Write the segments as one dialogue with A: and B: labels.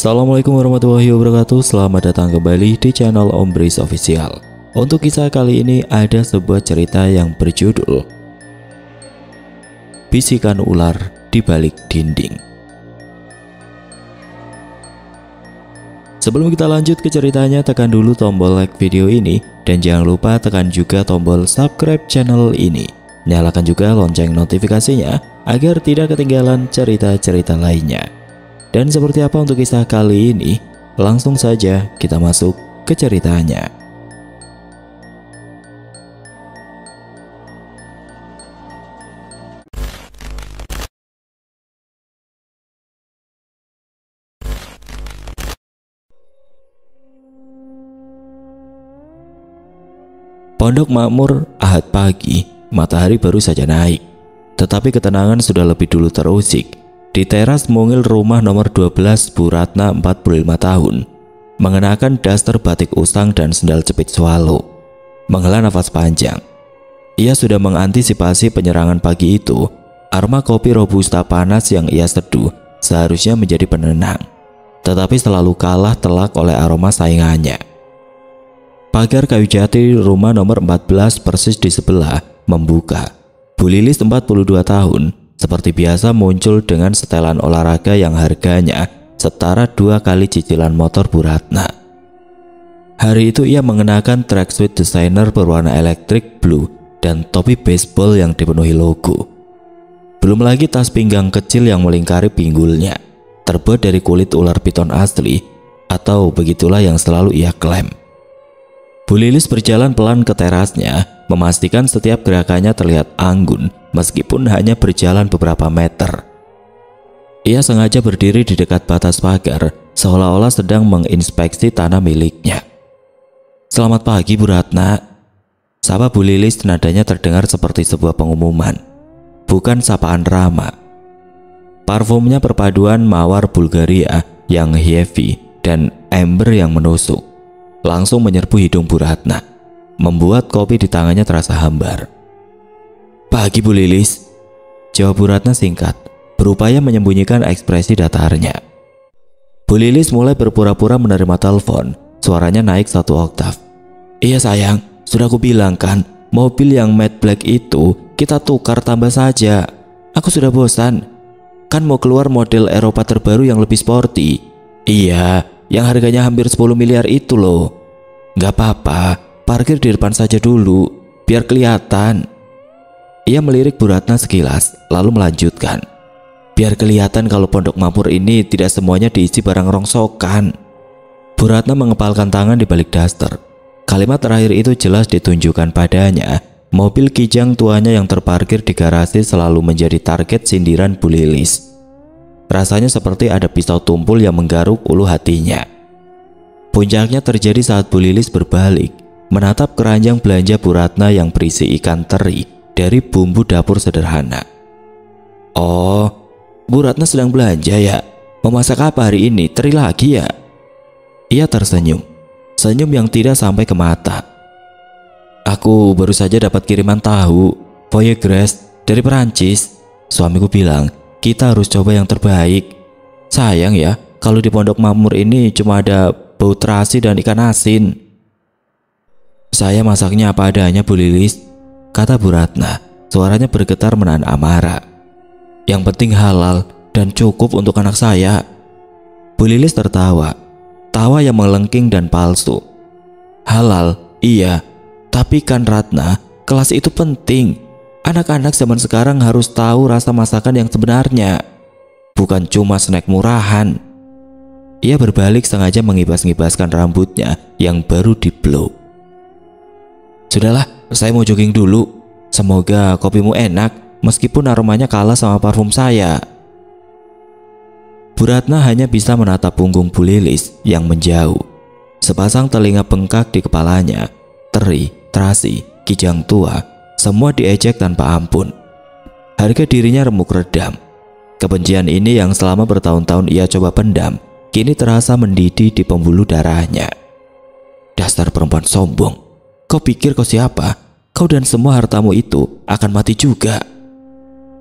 A: Assalamualaikum warahmatullahi wabarakatuh. Selamat datang kembali di channel Om Bris Official. Untuk kisah kali ini ada sebuah cerita yang berjudul Bisikan Ular di Balik Dinding. Sebelum kita lanjut ke ceritanya, tekan dulu tombol like video ini dan jangan lupa tekan juga tombol subscribe channel ini. Nyalakan juga lonceng notifikasinya agar tidak ketinggalan cerita-cerita lainnya. Dan seperti apa untuk kisah kali ini? Langsung saja kita masuk ke ceritanya. Pondok Makmur, Ahad pagi, matahari baru saja naik. Tetapi ketenangan sudah lebih dulu terusik. Di teras mungil rumah nomor 12 Bu Ratna 45 tahun, mengenakan daster batik usang dan sendal jepit swallow, menghela nafas panjang. Ia sudah mengantisipasi penyerangan pagi itu. Aroma kopi robusta panas yang ia seduh seharusnya menjadi penenang, tetapi selalu kalah telak oleh aroma saingannya. Pagar kayu jati rumah nomor 14 persis di sebelah membuka. Bu Lilis 42 tahun seperti biasa muncul dengan setelan olahraga yang harganya setara 2 kali cicilan motor Bu Ratna. Hari itu ia mengenakan tracksuit desainer berwarna elektrik blue dan topi baseball yang dipenuhi logo. Belum lagi tas pinggang kecil yang melingkari pinggulnya, terbuat dari kulit ular piton asli, atau begitulah yang selalu ia klaim. Bu Lilis berjalan pelan ke terasnya, memastikan setiap gerakannya terlihat anggun meskipun hanya berjalan beberapa meter. Ia sengaja berdiri di dekat batas pagar, seolah-olah sedang menginspeksi tanah miliknya. "Selamat pagi Bu Ratna," sapa Bu Lilis. Nadanya terdengar seperti sebuah pengumuman, bukan sapaan ramah. Parfumnya perpaduan mawar Bulgaria yang heavy dan amber yang menusuk langsung menyerbu hidung Bu Ratna, membuat kopi di tangannya terasa hambar. "Pagi Bu Lilis," jawab Bu Ratna singkat, berupaya menyembunyikan ekspresi datarnya. Bu Lilis mulai berpura-pura menerima telepon, suaranya naik 1 oktav. "Iya sayang, sudah aku bilang kan, mobil yang matte black itu kita tukar tambah saja. Aku sudah bosan, kan mau keluar model Eropa terbaru yang lebih sporty." "Iya, yang harganya hampir 10 miliar itu loh." "Gak apa-apa, parkir di depan saja dulu, biar kelihatan." Ia melirik Bu Ratna sekilas, lalu melanjutkan, "Biar kelihatan kalau Pondok Makmur ini tidak semuanya diisi barang rongsokan." Bu Ratna mengepalkan tangan di balik daster. Kalimat terakhir itu jelas ditunjukkan padanya. Mobil kijang tuanya yang terparkir di garasi selalu menjadi target sindiran Bu Lilis. Rasanya seperti ada pisau tumpul yang menggaruk ulu hatinya. Puncaknya terjadi saat Bu Lilis berbalik, menatap keranjang belanja Bu Ratna yang berisi ikan teri dari bumbu dapur sederhana. "Oh, Bu Ratna sedang belanja ya? Memasak apa hari ini? Teri lagi ya?" Ia tersenyum, senyum yang tidak sampai ke mata. "Aku baru saja dapat kiriman tahu foie gras dari Perancis. Suamiku bilang kita harus coba yang terbaik. Sayang ya kalau di Pondok Makmur ini cuma ada bau terasi dan ikan asin." "Saya masaknya apa adanya Bu Lilis," kata Bu Ratna. Suaranya bergetar menahan amarah. "Yang penting halal dan cukup untuk anak saya." Bu Lilis tertawa, tawa yang melengking dan palsu. "Halal, iya, tapi kan Ratna, kelas itu penting. Anak-anak zaman sekarang harus tahu rasa masakan yang sebenarnya, bukan cuma snack murahan." Ia berbalik sengaja mengibas-ngibaskan rambutnya yang baru di-blow. "Sudahlah, saya mau jogging dulu. Semoga kopimu enak meskipun aromanya kalah sama parfum saya." Bu Ratna hanya bisa menatap punggung Bu Lilis yang menjauh. Sepasang telinga bengkak di kepalanya. Teri, terasi, kijang tua, semua diejek tanpa ampun. Harga dirinya remuk redam. Kebencian ini yang selama bertahun-tahun ia coba pendam, kini terasa mendidih di pembuluh darahnya. "Dasar perempuan sombong. Kau pikir kau siapa? Kau dan semua hartamu itu akan mati juga."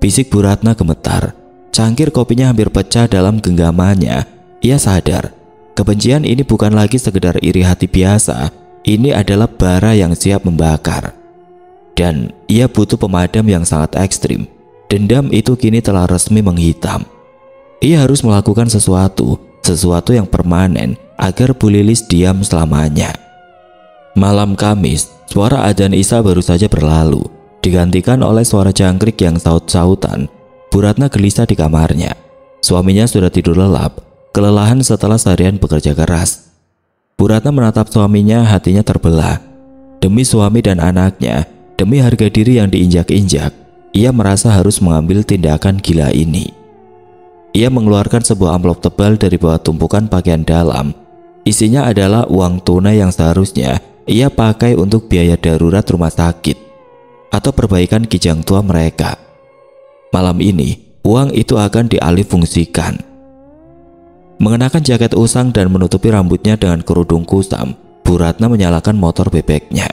A: Bisik Bu Ratna gemetar. Cangkir kopinya hampir pecah dalam genggamannya Ia sadar, kebencian ini bukan lagi sekedar iri hati biasa, ini adalah bara yang siap membakar. Dan ia butuh pemadam yang sangat ekstrim. Dendam itu kini telah resmi menghitam. Ia harus melakukan sesuatu yang permanen agar Bu Lilis diam selamanya. Malam Kamis, suara adzan Isya baru saja berlalu, digantikan oleh suara jangkrik yang saut-sautan. Bu Ratna gelisah di kamarnya. Suaminya sudah tidur lelap, kelelahan setelah seharian bekerja keras. Bu Ratna menatap suaminya, hatinya terbelah. Demi suami dan anaknya, demi harga diri yang diinjak-injak, ia merasa harus mengambil tindakan gila ini. Ia mengeluarkan sebuah amplop tebal dari bawah tumpukan pakaian dalam. Isinya adalah uang tunai yang seharusnya ia pakai untuk biaya darurat rumah sakit atau perbaikan kijang tua mereka. Malam ini, uang itu akan dialihfungsikan. Mengenakan jaket usang dan menutupi rambutnya dengan kerudung kusam, Bu Ratna menyalakan motor bebeknya.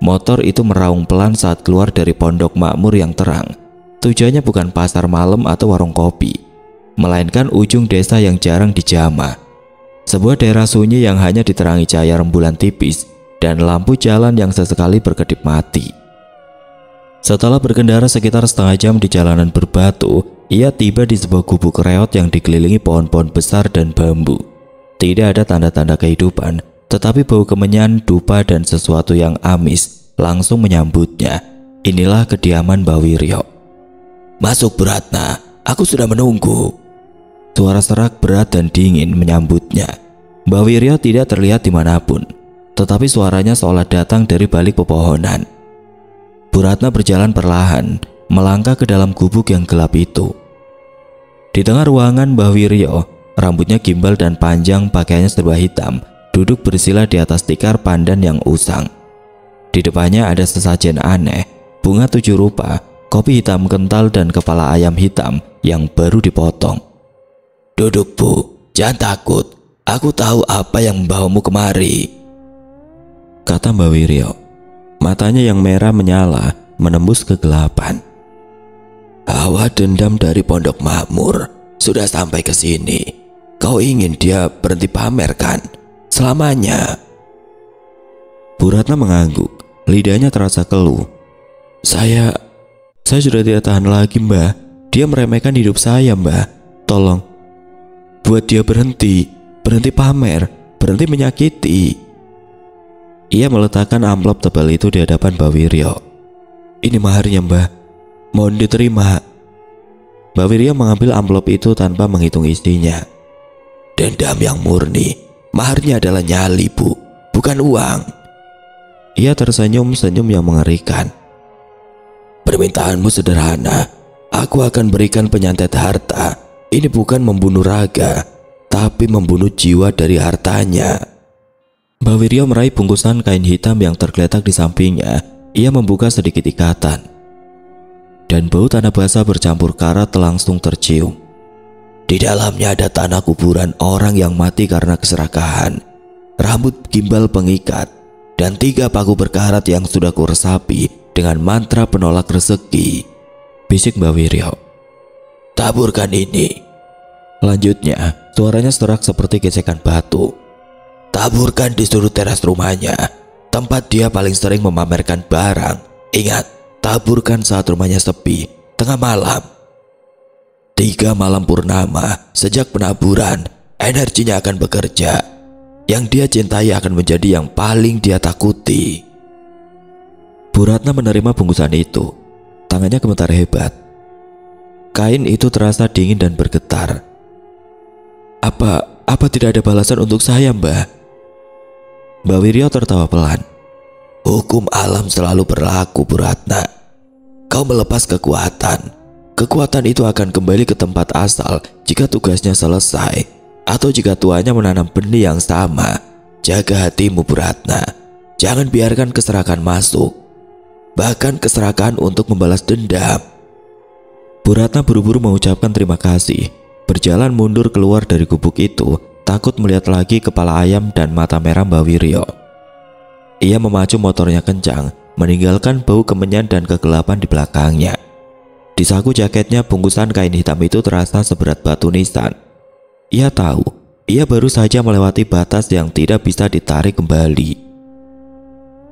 A: Motor itu meraung pelan saat keluar dari pondok makmur yang terang. Tujuannya bukan pasar malam atau warung kopi, melainkan ujung desa yang jarang dijamah. Sebuah daerah sunyi yang hanya diterangi cahaya rembulan tipis dan lampu jalan yang sesekali berkedip mati. Setelah berkendara sekitar setengah jam di jalanan berbatu, ia tiba di sebuah gubuk reot yang dikelilingi pohon-pohon besar dan bambu. Tidak ada tanda-tanda kehidupan, tetapi bau kemenyan, dupa, dan sesuatu yang amis langsung menyambutnya. Inilah kediaman Mbah Wiryo. "Masuk, Bu Ratna, aku sudah menunggu." Suara serak berat dan dingin menyambutnya. Mbah Wiryo tidak terlihat dimanapun, tetapi suaranya seolah datang dari balik pepohonan. Bu Ratna berjalan perlahan, melangkah ke dalam gubuk yang gelap itu. Di tengah ruangan Mbah Wiryo, rambutnya gimbal dan panjang, pakaiannya serba hitam, duduk bersila di atas tikar pandan yang usang. Di depannya ada sesajen aneh, bunga 7 rupa, kopi hitam kental, dan kepala ayam hitam yang baru dipotong. "Duduk, Bu, jangan takut. Aku tahu apa yang membawamu kemari," kata Mbah Wiryo. Matanya yang merah menyala, menembus kegelapan. "Hawa dendam dari pondok makmur sudah sampai ke sini. Kau ingin dia berhenti pamer, kan? Selamanya." Bu Ratna mengangguk, lidahnya terasa keluh. Saya sudah tidak tahan lagi, Mbah. Dia meremehkan hidup saya, Mbah. Tolong buat dia berhenti pamer, berhenti menyakiti." Ia meletakkan amplop tebal itu di hadapan Mbah Wiryo. "Ini maharnya, Mbah. Mohon diterima." Mbah Wiryo mengambil amplop itu tanpa menghitung isinya. "Dendam yang murni. Maharnya adalah nyali, Bu, bukan uang." Ia tersenyum senyum yang mengerikan. "Permintaanmu sederhana. Aku akan berikan penyantet harta. Ini bukan membunuh raga, tapi membunuh jiwa dari hartanya." Mbah Wiryo meraih bungkusan kain hitam yang tergeletak di sampingnya. Ia membuka sedikit ikatan, dan bau tanah basah bercampur karat langsung tercium. Di dalamnya ada tanah kuburan orang yang mati karena keserakahan, rambut gimbal pengikat, dan 3 paku berkarat yang sudah kuresapi dengan mantra penolak rezeki, bisik Mbah Wiryo. "Taburkan ini." Lanjutnya, suaranya serak seperti gesekan batu. "Taburkan di sudut teras rumahnya, tempat dia paling sering memamerkan barang. Ingat, taburkan saat rumahnya sepi, tengah malam. 3 malam purnama sejak penaburan, energinya akan bekerja. Yang dia cintai akan menjadi yang paling dia takuti." Bu Ratna menerima bungkusan itu. Tangannya gemetar hebat. Kain itu terasa dingin dan bergetar. Apa tidak ada balasan untuk saya, Mbah?" Mbah Wiryo tertawa pelan. "Hukum alam selalu berlaku, Bu Ratna. Kau melepas kekuatan. Kekuatan itu akan kembali ke tempat asal jika tugasnya selesai, atau jika tuannya menanam benih yang sama. Jaga hatimu, Bu Ratna. Jangan biarkan keserakahan masuk, bahkan keserakahan untuk membalas dendam." Bu Ratna buru-buru mengucapkan terima kasih, berjalan mundur keluar dari gubuk itu, takut melihat lagi kepala ayam dan mata merah Mbah Wiryo. Ia memacu motornya kencang, meninggalkan bau kemenyan dan kegelapan di belakangnya. Di saku jaketnya, bungkusan kain hitam itu terasa seberat batu nisan. Ia tahu ia baru saja melewati batas yang tidak bisa ditarik kembali.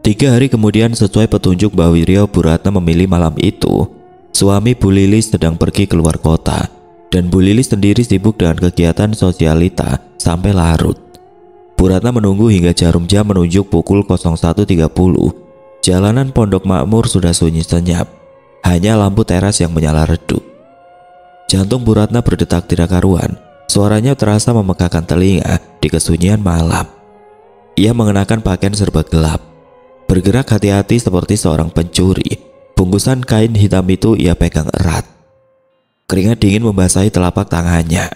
A: 3 hari kemudian, sesuai petunjuk Mbak Wiryo, Bu Ratna memilih malam itu suami Bu Lilis sedang pergi keluar kota, dan Bu Lilis sendiri sibuk dengan kegiatan sosialita sampai larut. Bu Ratna menunggu hingga jarum jam menunjuk pukul 01.30. Jalanan Pondok Makmur sudah sunyi senyap, hanya lampu teras yang menyala redup. Jantung Bu Ratna berdetak tidak karuan, suaranya terasa memegahkan telinga di kesunyian malam. Ia mengenakan pakaian serba gelap, bergerak hati-hati seperti seorang pencuri. Bungkusan kain hitam itu ia pegang erat. Keringat dingin membasahi telapak tangannya.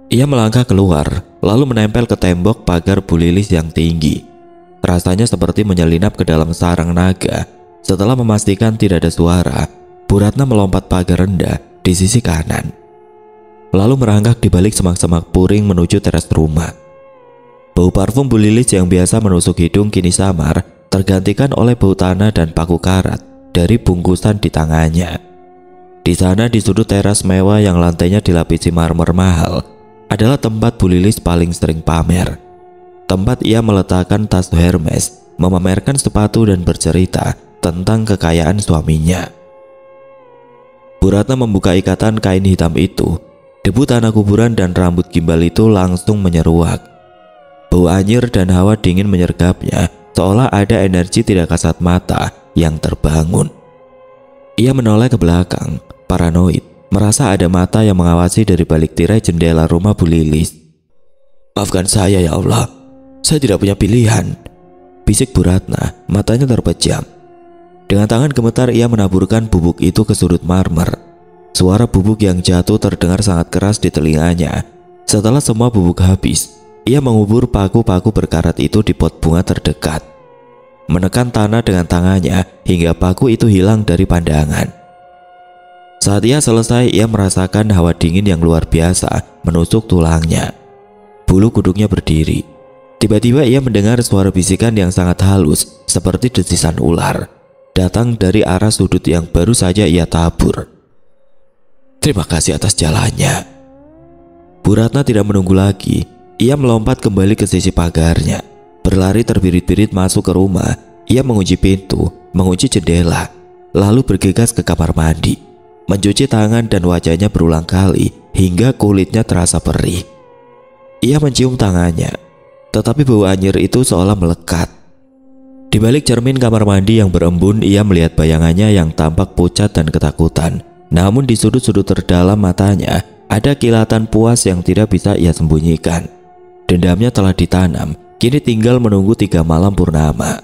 A: Ia melangkah keluar, lalu menempel ke tembok pagar Bu Lilis yang tinggi. Rasanya seperti menyelinap ke dalam sarang naga. Setelah memastikan tidak ada suara, Bu Ratna melompat pagar rendah di sisi kanan, lalu merangkak di balik semak-semak puring menuju teras rumah. Bau parfum Bu Lilis yang biasa menusuk hidung kini samar, tergantikan oleh bau tanah dan paku karat dari bungkusan di tangannya. Di sana, di sudut teras mewah yang lantainya dilapisi marmer mahal, adalah tempat Bu Lilis paling sering pamer. Tempat ia meletakkan tas Hermes, memamerkan sepatu dan bercerita tentang kekayaan suaminya. Bu Ratna membuka ikatan kain hitam itu. Debu tanah kuburan dan rambut gimbal itu langsung menyeruak. Bau anyir dan hawa dingin menyergapnya, seolah ada energi tidak kasat mata yang terbangun. Ia menoleh ke belakang, paranoid, merasa ada mata yang mengawasi dari balik tirai jendela rumah Bu Lilis. "Maafkan saya ya Allah, saya tidak punya pilihan," bisik Bu Ratna, matanya terpejam. Dengan tangan gemetar ia menaburkan bubuk itu ke sudut marmer. Suara bubuk yang jatuh terdengar sangat keras di telinganya. Setelah semua bubuk habis, ia mengubur paku-paku berkarat itu di pot bunga terdekat, menekan tanah dengan tangannya hingga paku itu hilang dari pandangan. Saat ia selesai, ia merasakan hawa dingin yang luar biasa menusuk tulangnya. Bulu kuduknya berdiri. Tiba-tiba ia mendengar suara bisikan yang sangat halus seperti desisan ular, datang dari arah sudut yang baru saja ia tabur. "Terima kasih atas jalannya." Bu Ratna tidak menunggu lagi. Ia melompat kembali ke sisi pagarnya, berlari terbirit-birit masuk ke rumah. Ia mengunci pintu, mengunci jendela, lalu bergegas ke kamar mandi, mencuci tangan dan wajahnya berulang kali hingga kulitnya terasa perih. Ia mencium tangannya, tetapi bau anyir itu seolah melekat. Di balik cermin kamar mandi yang berembun, ia melihat bayangannya yang tampak pucat dan ketakutan. Namun di sudut-sudut terdalam matanya ada kilatan puas yang tidak bisa ia sembunyikan. Dendamnya telah ditanam, kini tinggal menunggu 3 malam purnama.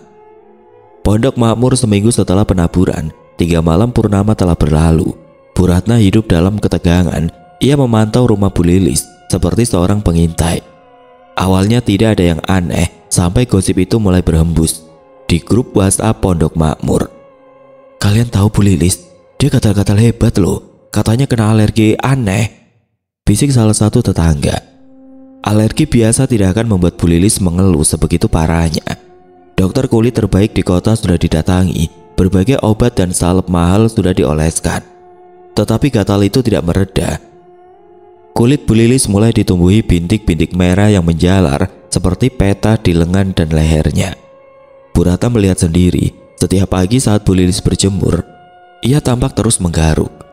A: Pondok Makmur seminggu setelah penaburan, 3 malam purnama telah berlalu. Bu Ratna hidup dalam ketegangan. Ia memantau rumah Bu Lilis seperti seorang pengintai. Awalnya tidak ada yang aneh, sampai gosip itu mulai berhembus di grup WhatsApp Pondok Makmur. "Kalian tahu Bu Lilis? Dia gatal-gatal hebat loh. Katanya kena alergi aneh," bisik salah satu tetangga. Alergi biasa tidak akan membuat Bu Lilis mengeluh sebegitu parahnya. Dokter kulit terbaik di kota sudah didatangi, berbagai obat dan salep mahal sudah dioleskan, tetapi gatal itu tidak mereda. Kulit Bu Lilis mulai ditumbuhi bintik-bintik merah yang menjalar seperti peta di lengan dan lehernya. Bu Ratna melihat sendiri, setiap pagi saat Bu Lilis berjemur, ia tampak terus menggaruk.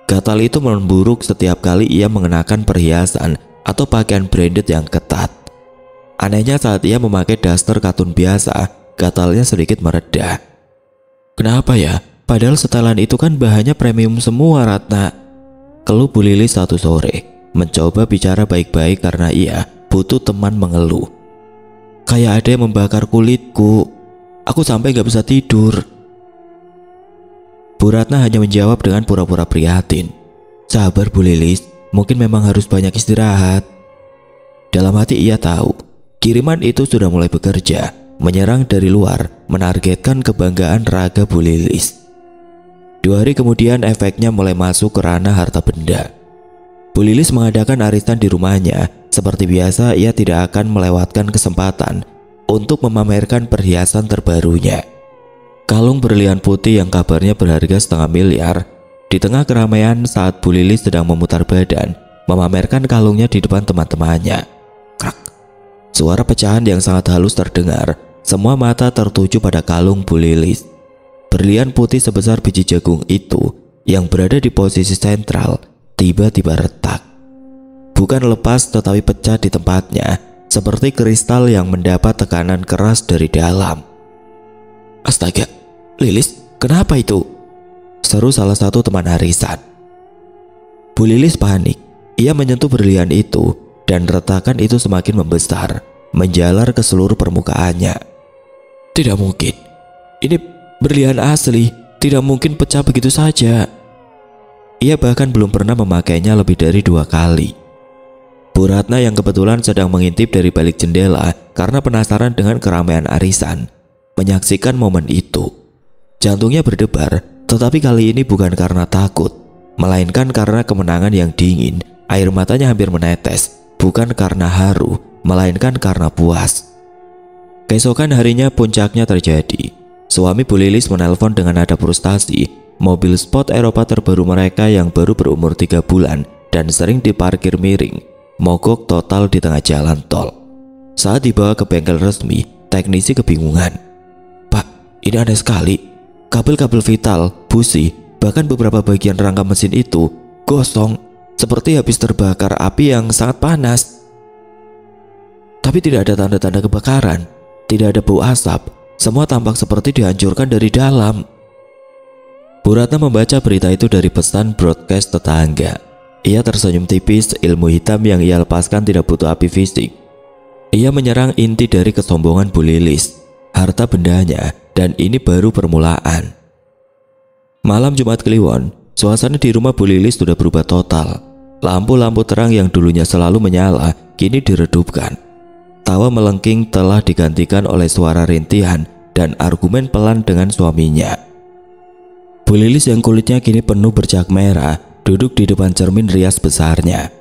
A: Gatal itu memburuk setiap kali ia mengenakan perhiasan atau pakaian branded yang ketat. Anehnya saat ia memakai daster katun biasa, gatalnya sedikit mereda. "Kenapa ya? Padahal setelan itu kan bahannya premium semua, Ratna," keluh Bu Lilis satu sore, mencoba bicara baik-baik karena ia butuh teman mengeluh. "Kayak ada yang membakar kulitku. Aku sampai gak bisa tidur." Bu Ratna hanya menjawab dengan pura-pura prihatin. "Sabar Bu Lilis, mungkin memang harus banyak istirahat." Dalam hati ia tahu, kiriman itu sudah mulai bekerja, menyerang dari luar, menargetkan kebanggaan raga Bu Lilis. 2 hari kemudian efeknya mulai masuk ke ranah harta benda. Bu Lilis mengadakan arisan di rumahnya. Seperti biasa, ia tidak akan melewatkan kesempatan untuk memamerkan perhiasan terbarunya. Kalung berlian putih yang kabarnya berharga setengah miliar. Di tengah keramaian saat Bu Lilis sedang memutar badan, memamerkan kalungnya di depan teman-temannya, Suara pecahan yang sangat halus terdengar. Semua mata tertuju pada kalung Bu Lilis. Berlian putih sebesar biji jagung itu yang berada di posisi sentral tiba-tiba retak. Bukan lepas tetapi pecah di tempatnya, seperti kristal yang mendapat tekanan keras dari dalam. Astaga, Lilis, kenapa itu? Seru salah satu teman arisan. Bu Lilis panik. Ia menyentuh berlian itu dan retakan itu semakin membesar, menjalar ke seluruh permukaannya. Tidak mungkin. Ini berlian asli, tidak mungkin pecah begitu saja. Ia bahkan belum pernah memakainya lebih dari 2 kali. Bu Ratna yang kebetulan sedang mengintip dari balik jendela karena penasaran dengan keramaian arisan, menyaksikan momen itu. Jantungnya berdebar, tetapi kali ini bukan karena takut, melainkan karena kemenangan yang dingin. Air matanya hampir menetes, bukan karena haru, melainkan karena puas. Keesokan harinya puncaknya terjadi. Suami Bu Lilis menelpon dengan nada frustasi mobil sport Eropa terbaru mereka yang baru berumur 3 bulan dan sering diparkir miring, mogok total di tengah jalan tol. Saat dibawa ke bengkel resmi, teknisi kebingungan. Pak, ini aneh sekali. Kabel-kabel vital, busi, bahkan beberapa bagian rangka mesin itu gosong, seperti habis terbakar api yang sangat panas. Tapi tidak ada tanda-tanda kebakaran, tidak ada bau asap, semua tampak seperti dihancurkan dari dalam. Bu Ratna membaca berita itu dari pesan broadcast tetangga. Ia tersenyum tipis, ilmu hitam yang ia lepaskan tidak butuh api fisik. Ia menyerang inti dari kesombongan Bu Lilis, harta bendanya, dan ini baru permulaan. Malam Jumat Kliwon, suasana di rumah Bu Lilis sudah berubah total. Lampu-lampu terang yang dulunya selalu menyala, kini diredupkan. Tawa melengking telah digantikan oleh suara rintihan dan argumen pelan dengan suaminya. Bu Lilis yang kulitnya kini penuh bercak merah, duduk di depan cermin rias besarnya.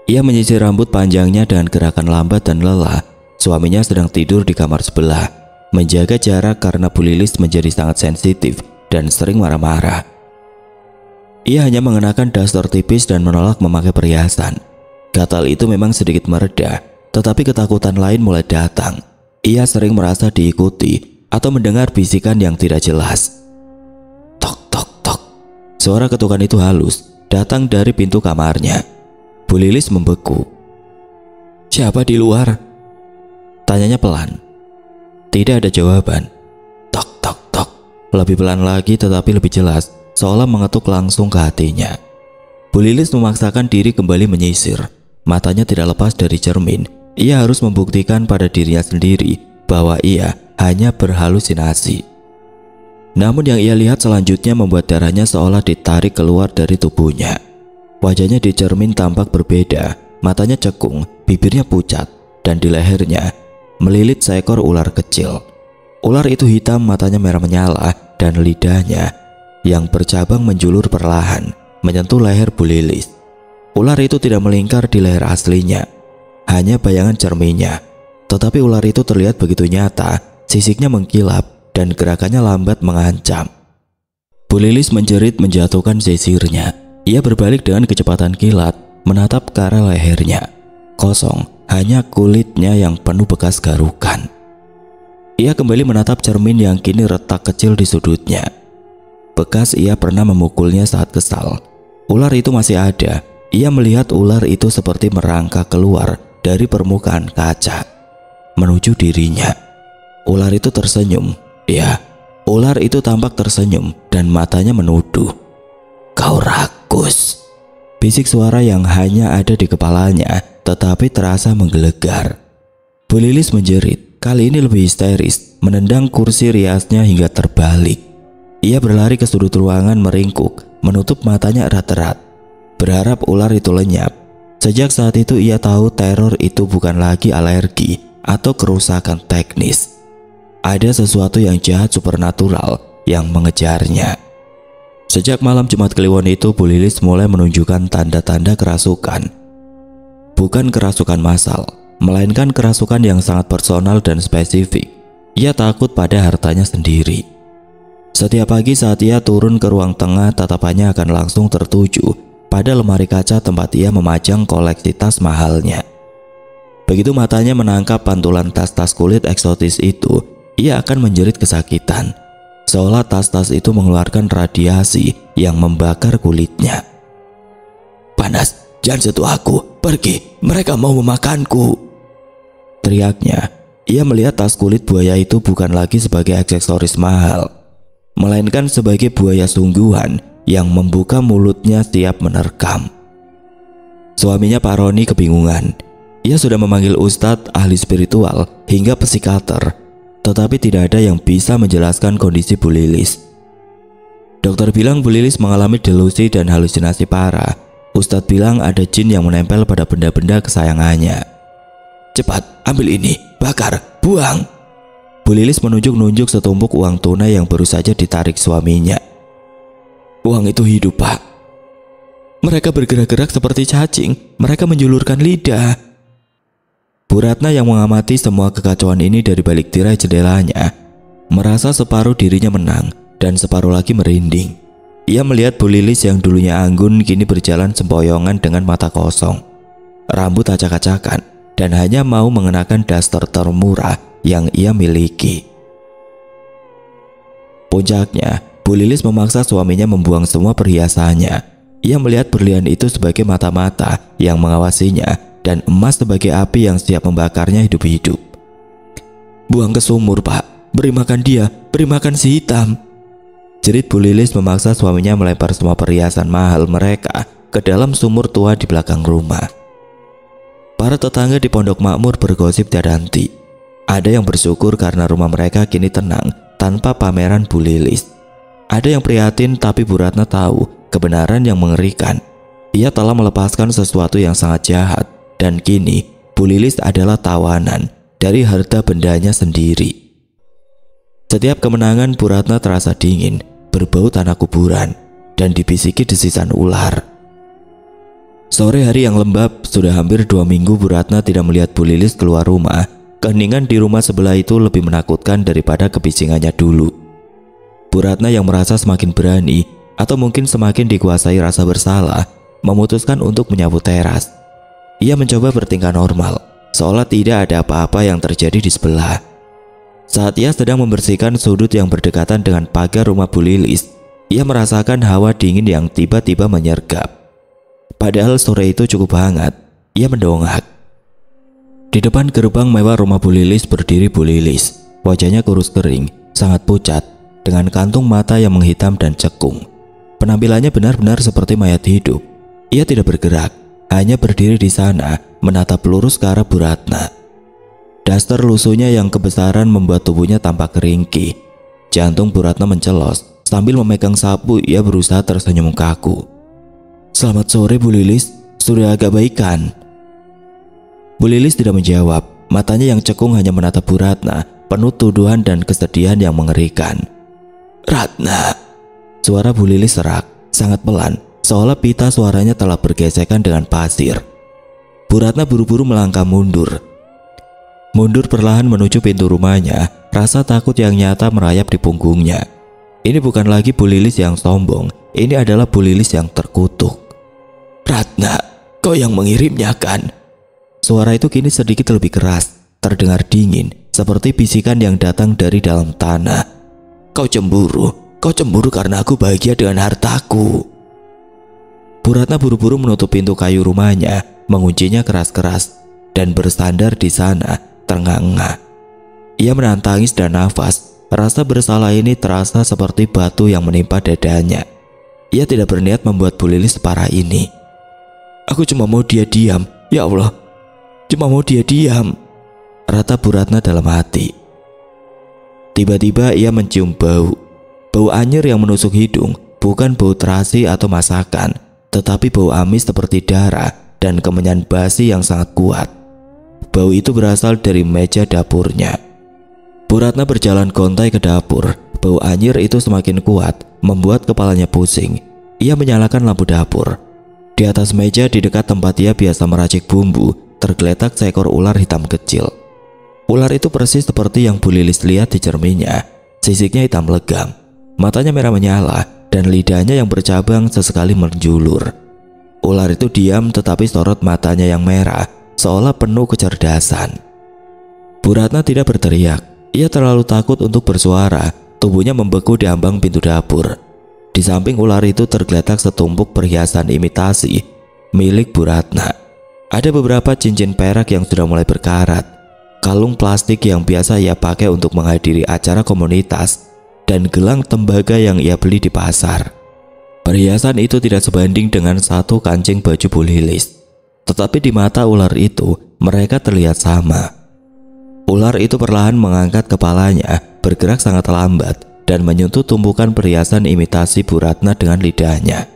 A: Ia menyisir rambut panjangnya dengan gerakan lambat dan lelah. Suaminya sedang tidur di kamar sebelah, menjaga jarak karena Bu Lilis menjadi sangat sensitif dan sering marah-marah. Ia hanya mengenakan daster tipis dan menolak memakai perhiasan. Gatal itu memang sedikit mereda, tetapi ketakutan lain mulai datang. Ia sering merasa diikuti atau mendengar bisikan yang tidak jelas. Tok tok tok. Suara ketukan itu halus, datang dari pintu kamarnya. Bu Lilis membeku. Siapa di luar? Tanyanya pelan. Tidak ada jawaban. Tok tok tok. Lebih pelan lagi tetapi lebih jelas, seolah mengetuk langsung ke hatinya. Bu Lilis memaksakan diri kembali menyisir. Matanya tidak lepas dari cermin. Ia harus membuktikan pada dirinya sendiri bahwa ia hanya berhalusinasi. Namun yang ia lihat selanjutnya membuat darahnya seolah ditarik keluar dari tubuhnya. Wajahnya di cermin tampak berbeda. Matanya cekung, bibirnya pucat, dan di lehernya melilit seekor ular kecil. Ular itu hitam, matanya merah menyala, dan lidahnya yang bercabang menjulur perlahan menyentuh leher Bu Lilis. Ular itu tidak melingkar di leher aslinya, hanya bayangan cerminnya. Tetapi ular itu terlihat begitu nyata, sisiknya mengkilap dan gerakannya lambat mengancam. Bu Lilis menjerit menjatuhkan sisirnya. Ia berbalik dengan kecepatan kilat, menatap ke arah lehernya. Kosong, hanya kulitnya yang penuh bekas garukan. Ia kembali menatap cermin yang kini retak kecil di sudutnya. Bekas ia pernah memukulnya saat kesal. Ular itu masih ada. Ia melihat ular itu seperti merangkak keluar dari permukaan kaca menuju dirinya. Ular itu tersenyum. Ya, ular itu tampak tersenyum dan matanya menuduh. Kau rakus. Bisik suara yang hanya ada di kepalanya tetapi terasa menggelegar. Bu Lilis menjerit, kali ini lebih histeris, menendang kursi riasnya hingga terbalik. Ia berlari ke sudut ruangan meringkuk, menutup matanya erat-erat, berharap ular itu lenyap. Sejak saat itu ia tahu teror itu bukan lagi alergi atau kerusakan teknis. Ada sesuatu yang jahat supernatural yang mengejarnya. Sejak malam Jumat Kliwon itu, Bu Lilis mulai menunjukkan tanda-tanda kerasukan. Bukan kerasukan massal, melainkan kerasukan yang sangat personal dan spesifik. Ia takut pada hartanya sendiri. Setiap pagi saat ia turun ke ruang tengah, tatapannya akan langsung tertuju pada lemari kaca tempat ia memajang koleksi tas mahalnya. Begitu matanya menangkap pantulan tas-tas kulit eksotis itu, ia akan menjerit kesakitan. Seolah tas-tas itu mengeluarkan radiasi yang membakar kulitnya. "Panas, jangan sentuh aku, pergi, mereka mau memakanku," teriaknya. Ia melihat tas kulit buaya itu bukan lagi sebagai aksesoris mahal, melainkan sebagai buaya sungguhan yang membuka mulutnya siap menerkam. Suaminya Pak Roni kebingungan. Ia sudah memanggil ustadz, ahli spiritual, hingga psikiater, tetapi tidak ada yang bisa menjelaskan kondisi Bu Lilis. Dokter bilang Bu Lilis mengalami delusi dan halusinasi parah. Ustadz bilang ada jin yang menempel pada benda-benda kesayangannya. "Cepat, ambil ini, bakar, buang." Bu Lilis menunjuk-nunjuk setumpuk uang tunai yang baru saja ditarik suaminya. "Uang itu hidup, Pak. Mereka bergerak-gerak seperti cacing, mereka menjulurkan lidah." Bu Ratna yang mengamati semua kekacauan ini dari balik tirai jendelanya, merasa separuh dirinya menang dan separuh lagi merinding. Ia melihat Bu Lilis yang dulunya anggun kini berjalan sempoyongan dengan mata kosong, rambut acak-acakan, dan hanya mau mengenakan daster termurah yang ia miliki. Puncaknya, Bu Lilis memaksa suaminya membuang semua perhiasannya. Ia melihat berlian itu sebagai mata-mata yang mengawasinya dan emas sebagai api yang siap membakarnya hidup-hidup. "Buang ke sumur, Pak. Beri makan dia, beri makan si hitam," jerit Bu Lilis memaksa suaminya melempar semua perhiasan mahal mereka ke dalam sumur tua di belakang rumah. Para tetangga di Pondok Makmur bergosip tiada henti. Ada yang bersyukur karena rumah mereka kini tenang tanpa pameran Bu Lilis. Ada yang prihatin, tapi Bu Ratna tahu kebenaran yang mengerikan. Ia telah melepaskan sesuatu yang sangat jahat, dan kini Bu Lilis adalah tawanan dari harta bendanya sendiri. Setiap kemenangan Bu Ratna terasa dingin, berbau tanah kuburan, dan dibisiki desisan ular. Sore hari yang lembab, sudah hampir 2 minggu Bu Ratna tidak melihat Bu Lilis keluar rumah. Keheningan di rumah sebelah itu lebih menakutkan daripada kebisingannya dulu. Bu Ratna yang merasa semakin berani, atau mungkin semakin dikuasai rasa bersalah, memutuskan untuk menyapu teras. Ia mencoba bertingkah normal, seolah tidak ada apa-apa yang terjadi di sebelah. Saat ia sedang membersihkan sudut yang berdekatan dengan pagar rumah Bu Lilis, ia merasakan hawa dingin yang tiba-tiba menyergap. Padahal sore itu cukup hangat. Ia mendongak. Di depan gerbang mewah rumah Bu Lilis berdiri Bu Lilis. Wajahnya kurus kering, sangat pucat, dengan kantung mata yang menghitam dan cekung. Penampilannya benar-benar seperti mayat hidup. Ia tidak bergerak, hanya berdiri di sana, menatap lurus ke arah Bu Ratna. Daster lusuhnya yang kebesaran membuat tubuhnya tampak keringki. Jantung Bu Ratna mencelos. Sambil memegang sapu, ia berusaha tersenyum kaku. "Selamat sore Bu Lilis, sudah agak baikan?" Bu Lilis tidak menjawab. Matanya yang cekung hanya menatap Bu Ratna, penuh tuduhan dan kesedihan yang mengerikan. "Ratna," suara Bu Lilis serak, sangat pelan, seolah pita suaranya telah bergesekan dengan pasir. Bu Ratna buru-buru melangkah mundur. Mundur perlahan menuju pintu rumahnya, rasa takut yang nyata merayap di punggungnya. Ini bukan lagi Bu Lilis yang sombong, ini adalah Bu Lilis yang terkutuk. "Ratna, kau yang mengirimnya kan?" Suara itu kini sedikit lebih keras, terdengar dingin, seperti bisikan yang datang dari dalam tanah. Kau cemburu karena aku bahagia dengan hartaku." Bu Ratna buru-buru menutup pintu kayu rumahnya, menguncinya keras-keras, dan bersandar di sana, terengah-engah. Ia menahan tangis dan nafas. Rasa bersalah ini terasa seperti batu yang menimpa dadanya. Ia tidak berniat membuat Bu Lilis separah ini. "Aku cuma mau dia diam, ya Allah, cuma mau dia diam," ratap Bu Ratna dalam hati. Tiba-tiba ia mencium bau. Bau anyir yang menusuk hidung, bukan bau terasi atau masakan, tetapi bau amis seperti darah dan kemenyan basi yang sangat kuat. Bau itu berasal dari meja dapurnya. Bu Ratna berjalan gontai ke dapur. Bau anyir itu semakin kuat, membuat kepalanya pusing. Ia menyalakan lampu dapur. Di atas meja di dekat tempat ia biasa meracik bumbu, tergeletak seekor ular hitam kecil. Ular itu persis seperti yang Bu Lilis lihat di cerminnya. Sisiknya hitam legam, matanya merah menyala, dan lidahnya yang bercabang sesekali menjulur. Ular itu diam, tetapi sorot matanya yang merah seolah penuh kecerdasan. Bu Ratna tidak berteriak. Ia terlalu takut untuk bersuara. Tubuhnya membeku di ambang pintu dapur. Di samping ular itu tergeletak setumpuk perhiasan imitasi milik Bu Ratna. Ada beberapa cincin perak yang sudah mulai berkarat, kalung plastik yang biasa ia pakai untuk menghadiri acara komunitas, dan gelang tembaga yang ia beli di pasar. Perhiasan itu tidak sebanding dengan satu kancing baju Bu Lilis. Tetapi di mata ular itu, mereka terlihat sama. Ular itu perlahan mengangkat kepalanya, bergerak sangat lambat, dan menyentuh tumpukan perhiasan imitasi Bu Ratna dengan lidahnya.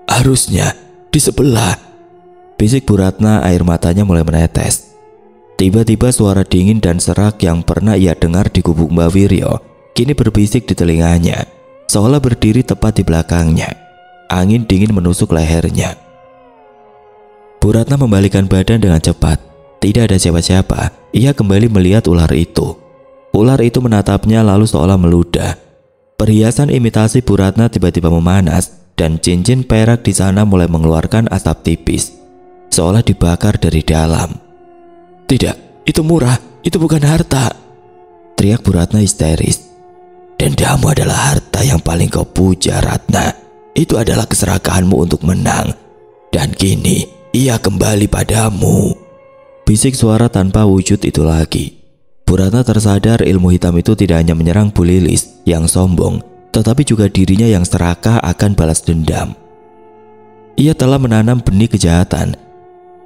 A: Harusnya di sebelah, bisik Bu Ratna, air matanya mulai menetes. Tiba-tiba suara dingin dan serak yang pernah ia dengar di gubuk Mbak Wiryo kini berbisik di telinganya, seolah berdiri tepat di belakangnya. Angin dingin menusuk lehernya. Bu Ratna membalikkan badan dengan cepat. Tidak ada siapa-siapa. Ia kembali melihat ular itu. Ular itu menatapnya lalu seolah meludah. Perhiasan imitasi Bu Ratna tiba-tiba memanas, dan cincin perak di sana mulai mengeluarkan asap tipis, seolah dibakar dari dalam. Tidak, itu murah, itu bukan harta, teriak Bu Ratna histeris. Dendamu adalah harta yang paling kau puja, Ratna. Itu adalah keserakahanmu untuk menang, dan kini ia kembali padamu. Bisik suara tanpa wujud itu lagi. Bu Ratna tersadar ilmu hitam itu tidak hanya menyerang Bu Lilis yang sombong, tetapi juga dirinya yang serakah akan balas dendam. Ia telah menanam benih kejahatan,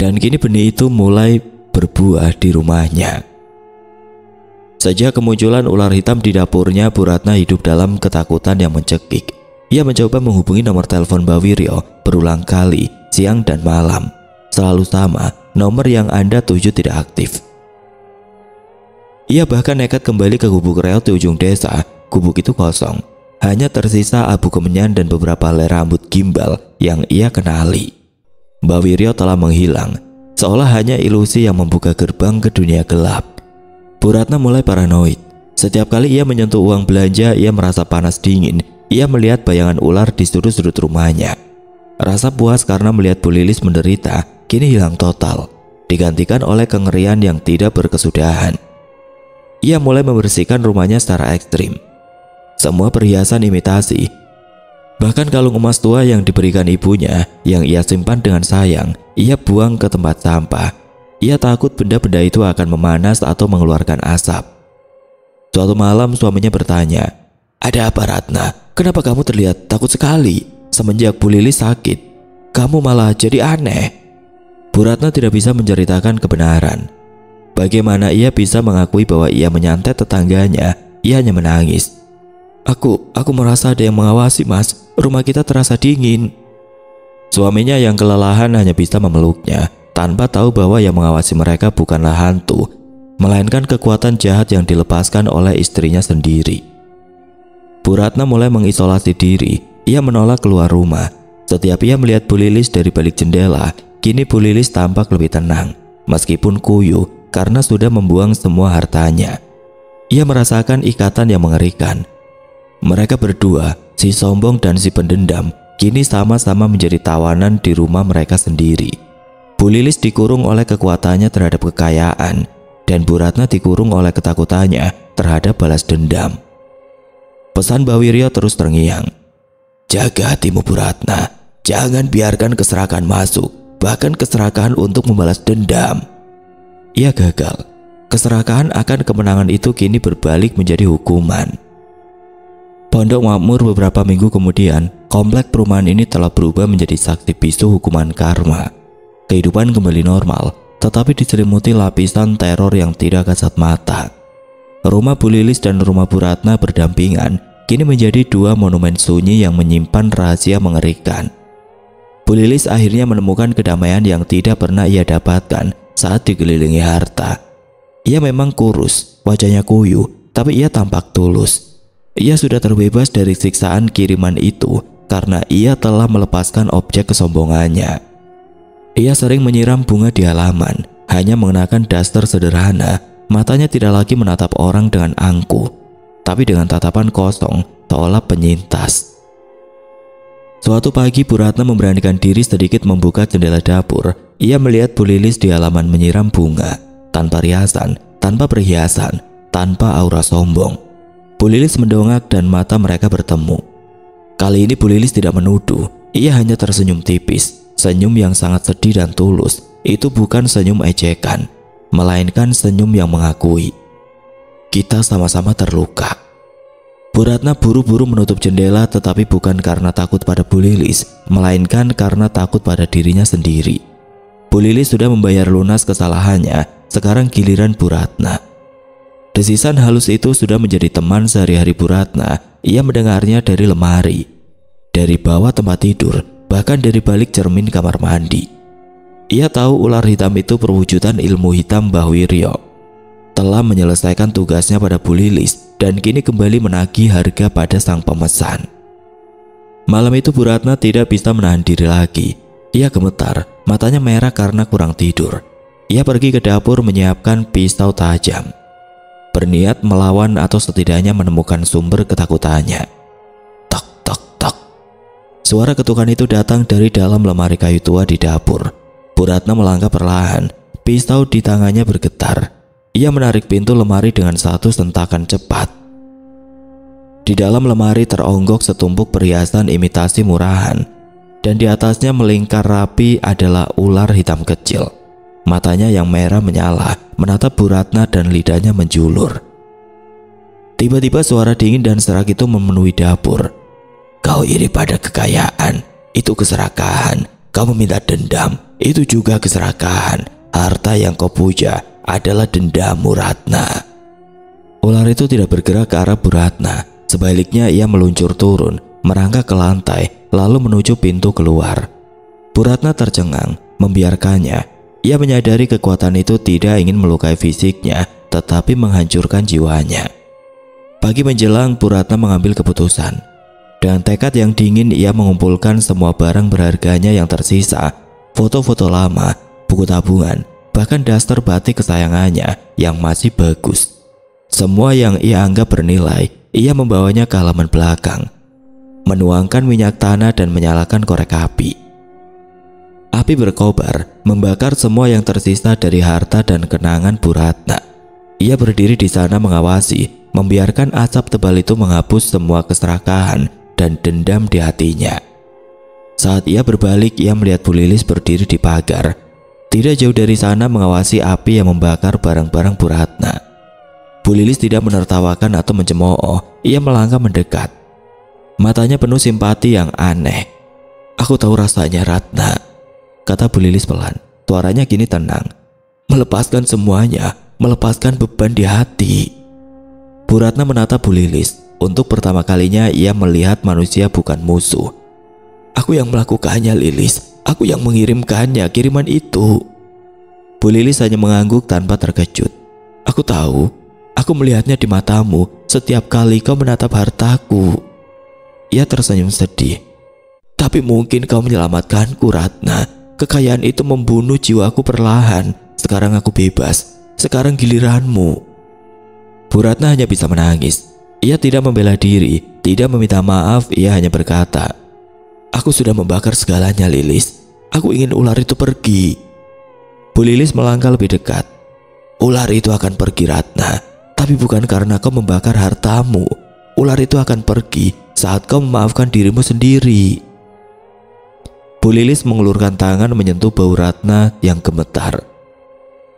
A: dan kini benih itu mulai berbuah di rumahnya. Sejak kemunculan ular hitam di dapurnya, Bu Ratna hidup dalam ketakutan yang mencekik. Ia mencoba menghubungi nomor telepon Mbak Wiryo berulang kali, siang dan malam. Selalu sama, nomor yang Anda tuju tidak aktif. Ia bahkan nekat kembali ke gubuk reot di ujung desa. Gubuk itu kosong. Hanya tersisa abu kemenyan dan beberapa helai rambut gimbal yang ia kenali. Mbak Wiryo telah menghilang, seolah hanya ilusi yang membuka gerbang ke dunia gelap. Bu Ratna mulai paranoid. Setiap kali ia menyentuh uang belanja, ia merasa panas dingin. Ia melihat bayangan ular di sudut-sudut rumahnya. Rasa puas karena melihat Bu Lilis menderita kini hilang total, digantikan oleh kengerian yang tidak berkesudahan. Ia mulai membersihkan rumahnya secara ekstrim. Semua perhiasan imitasi, bahkan kalung emas tua yang diberikan ibunya yang ia simpan dengan sayang, ia buang ke tempat sampah. Ia takut benda-benda itu akan memanas atau mengeluarkan asap. Suatu malam suaminya bertanya, "Ada apa, Ratna? Kenapa kamu terlihat takut sekali? Semenjak Bu Lilis sakit, kamu malah jadi aneh." Bu Ratna tidak bisa menceritakan kebenaran. Bagaimana ia bisa mengakui bahwa ia menyantet tetangganya? Ia hanya menangis. Aku merasa ada yang mengawasi, Mas. Rumah kita terasa dingin." Suaminya yang kelelahan hanya bisa memeluknya, tanpa tahu bahwa yang mengawasi mereka bukanlah hantu, melainkan kekuatan jahat yang dilepaskan oleh istrinya sendiri. Bu Ratna mulai mengisolasi diri. Ia menolak keluar rumah. Setiap ia melihat Bu Lilis dari balik jendela, kini Bu Lilis tampak lebih tenang, meskipun kuyuh karena sudah membuang semua hartanya. Ia merasakan ikatan yang mengerikan. Mereka berdua, si sombong dan si pendendam, kini sama-sama menjadi tawanan di rumah mereka sendiri. Bu Lilis dikurung oleh kekuatannya terhadap kekayaan, dan Bu Ratna dikurung oleh ketakutannya terhadap balas dendam. Pesan Mbak Wiryo terus terngiang. "Jaga hatimu, Bu Ratna. Jangan biarkan keserakahan masuk. Bahkan keserakahan untuk membalas dendam." Ia gagal. Keserakahan akan kemenangan itu kini berbalik menjadi hukuman. Pondok makmur beberapa minggu kemudian, komplek perumahan ini telah berubah menjadi saksi bisu hukuman karma. Kehidupan kembali normal, tetapi diselimuti lapisan teror yang tidak kasat mata. Rumah Bu Lilis dan rumah Bu Ratna berdampingan, kini menjadi dua monumen sunyi yang menyimpan rahasia mengerikan. Bu Lilis akhirnya menemukan kedamaian yang tidak pernah ia dapatkan saat dikelilingi harta. Ia memang kurus, wajahnya kuyuh, tapi ia tampak tulus. Ia sudah terbebas dari siksaan kiriman itu karena ia telah melepaskan objek kesombongannya. Ia sering menyiram bunga di halaman, hanya mengenakan daster sederhana. Matanya tidak lagi menatap orang dengan angkuh, tapi dengan tatapan kosong seolah penyintas. Suatu pagi Bu Ratna memberanikan diri sedikit membuka jendela dapur. Ia melihat Bu Lilis di halaman menyiram bunga, tanpa riasan, tanpa perhiasan, tanpa aura sombong. Bu Lilis mendongak dan mata mereka bertemu. Kali ini Bu Lilis tidak menuduh, ia hanya tersenyum tipis, senyum yang sangat sedih dan tulus. Itu bukan senyum ejekan, melainkan senyum yang mengakui, kita sama-sama terluka. Bu Ratna buru-buru menutup jendela, tetapi bukan karena takut pada Bu Lilis, melainkan karena takut pada dirinya sendiri. Bu Lilis sudah membayar lunas kesalahannya, sekarang giliran Bu Ratna. Desisan halus itu sudah menjadi teman sehari-hari Bu Ratna. Ia mendengarnya dari lemari, dari bawah tempat tidur, bahkan dari balik cermin kamar mandi. Ia tahu ular hitam itu perwujudan ilmu hitam Mbah Wiryo. Telah menyelesaikan tugasnya pada Bu Lilis dan kini kembali menagih harga pada sang pemesan. Malam itu Bu Ratna tidak bisa menahan diri lagi. Ia gemetar, matanya merah karena kurang tidur. Ia pergi ke dapur menyiapkan pisau tajam, berniat melawan atau setidaknya menemukan sumber ketakutannya. Tok tok tok. Suara ketukan itu datang dari dalam lemari kayu tua di dapur. Bu Ratna melangkah perlahan, pisau di tangannya bergetar. Ia menarik pintu lemari dengan satu sentakan cepat. Di dalam lemari teronggok setumpuk perhiasan imitasi murahan, dan di atasnya melingkar rapi adalah ular hitam kecil. Matanya yang merah menyala, menatap Bu Ratna dan lidahnya menjulur. Tiba-tiba suara dingin dan serak itu memenuhi dapur. Kau iri pada kekayaan, itu keserakahan. Kau meminta dendam, itu juga keserakahan. Harta yang kau puja adalah dendammu, Ratna. Ular itu tidak bergerak ke arah Bu Ratna. Sebaliknya ia meluncur turun, merangkak ke lantai, lalu menuju pintu keluar. Bu Ratna tercengang, membiarkannya. Ia menyadari kekuatan itu tidak ingin melukai fisiknya, tetapi menghancurkan jiwanya. Pagi menjelang, Bu Ratna mengambil keputusan. Dengan tekad yang dingin, ia mengumpulkan semua barang berharganya yang tersisa, foto-foto lama, buku tabungan, bahkan daster batik kesayangannya yang masih bagus. Semua yang ia anggap bernilai, ia membawanya ke halaman belakang, menuangkan minyak tanah dan menyalakan korek api. Api berkobar, membakar semua yang tersisa dari harta dan kenangan Bu Ratna. Ia berdiri di sana mengawasi, membiarkan asap tebal itu menghapus semua keserakahan dan dendam di hatinya. Saat ia berbalik, ia melihat Bu Lilis berdiri di pagar. Tidak jauh dari sana mengawasi api yang membakar barang-barang Bu Ratna. Bu Lilis tidak menertawakan atau mencemooh, ia melangkah mendekat. Matanya penuh simpati yang aneh. Aku tahu rasanya, Ratna, kata Bu Lilis pelan. Suaranya kini tenang. Melepaskan semuanya, melepaskan beban di hati. Bu Ratna menatap Bu Lilis. Untuk pertama kalinya ia melihat manusia bukan musuh. Aku yang melakukannya, Lilis. Aku yang mengirimkannya, kiriman itu. Bu Lilis hanya mengangguk tanpa terkejut. Aku tahu, aku melihatnya di matamu setiap kali kau menatap hartaku. Ia tersenyum sedih. Tapi mungkin kau menyelamatkanku, Ratna. Kekayaan itu membunuh jiwaku perlahan. Sekarang aku bebas. Sekarang giliranmu. Bu Ratna hanya bisa menangis. Ia tidak membela diri, tidak meminta maaf. Ia hanya berkata, aku sudah membakar segalanya, Lilis. Aku ingin ular itu pergi. Bu Lilis melangkah lebih dekat. Ular itu akan pergi, Ratna, tapi bukan karena kau membakar hartamu. Ular itu akan pergi saat kau memaafkan dirimu sendiri. Bu Lilis mengulurkan tangan menyentuh bau Ratna yang gemetar.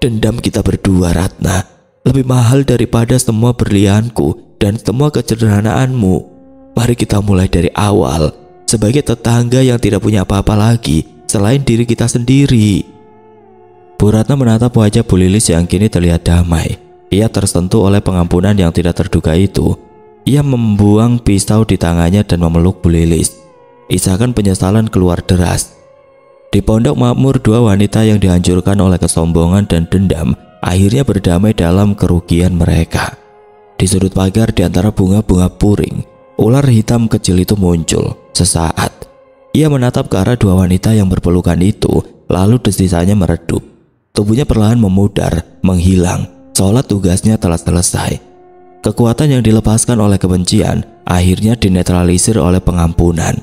A: Dendam kita berdua, Ratna, lebih mahal daripada semua berlianku dan semua kesederhanaanmu. Mari kita mulai dari awal, sebagai tetangga yang tidak punya apa-apa lagi selain diri kita sendiri. Bu Ratna menatap wajah Bu Lilis yang kini terlihat damai. Ia tersentuh oleh pengampunan yang tidak terduga itu. Ia membuang pisau di tangannya dan memeluk Bu Lilis. Isakan penyesalan keluar deras. Di pondok makmur, dua wanita yang dihancurkan oleh kesombongan dan dendam akhirnya berdamai dalam kerugian mereka. Di sudut pagar di antara bunga-bunga puring, ular hitam kecil itu muncul. Sesaat, ia menatap ke arah dua wanita yang berpelukan itu, lalu desisanya meredup. Tubuhnya perlahan memudar, menghilang, seolah tugasnya telah selesai. Kekuatan yang dilepaskan oleh kebencian akhirnya dinetralisir oleh pengampunan.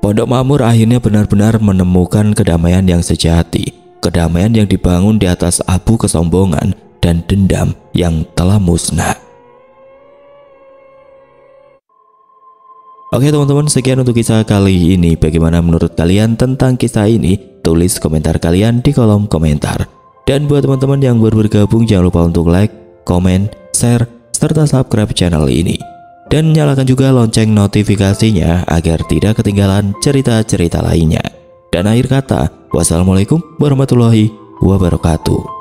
A: Pondok Makmur akhirnya benar-benar menemukan kedamaian yang sejati, kedamaian yang dibangun di atas abu kesombongan dan dendam yang telah musnah. Oke teman-teman, sekian untuk kisah kali ini. Bagaimana menurut kalian tentang kisah ini? Tulis komentar kalian di kolom komentar. Dan buat teman-teman yang baru bergabung, jangan lupa untuk like, komen, share, serta subscribe channel ini. Dan nyalakan juga lonceng notifikasinya agar tidak ketinggalan cerita-cerita lainnya. Dan akhir kata, wassalamualaikum warahmatullahi wabarakatuh.